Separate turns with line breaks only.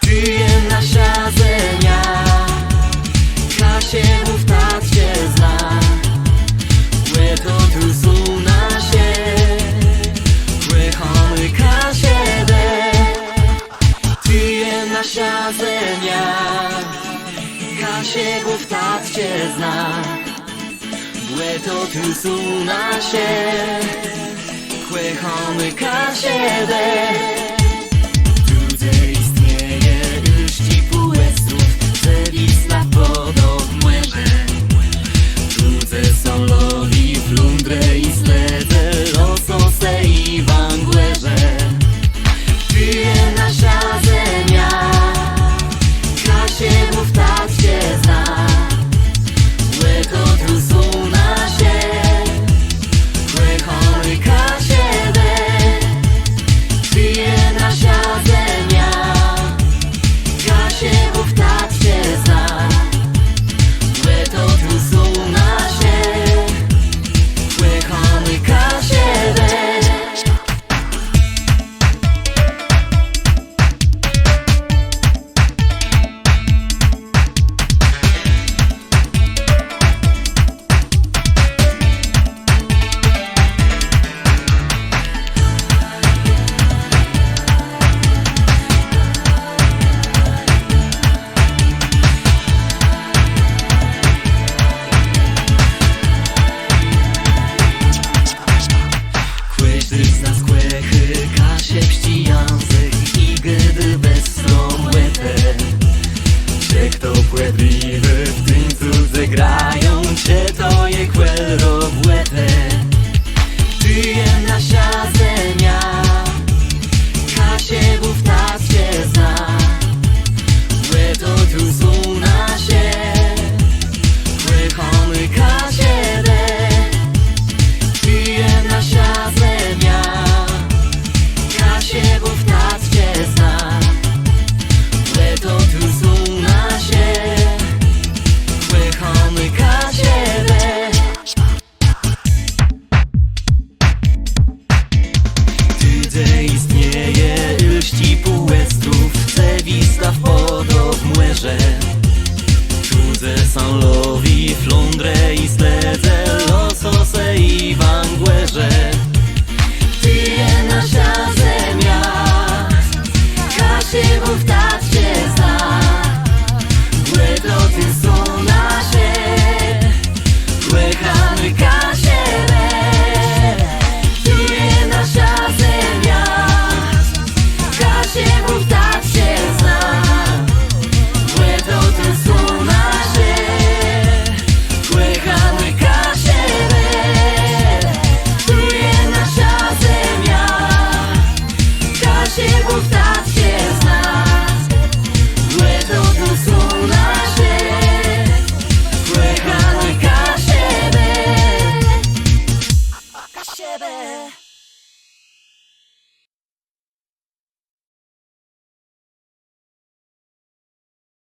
Przyjemna siazenia, Kasiewów tak się zna. Łeto tu są nasie, Kłechamy Kasiedę. Przyjemna siazenia, Kasiewów tak się zna. Łeto tu są nasie, Kłechamy Kasiedę.
Płedliwy w tym cudze grają, czy to je kłero błete.
Przyjemna siazenia, Kasiewów tak się zna. Łeto tu są nasie, Kłechamy Kasiedę. Przyjemna siazenia, Kasiewów tak się zna. Łeto tu są nasie, Kłechamy Kasiedę.
Gdzie istnieje lści półestrów, Cewisław Podob Młerze. Cudze są lowi, flądre i sledze, Losose i wangłerze.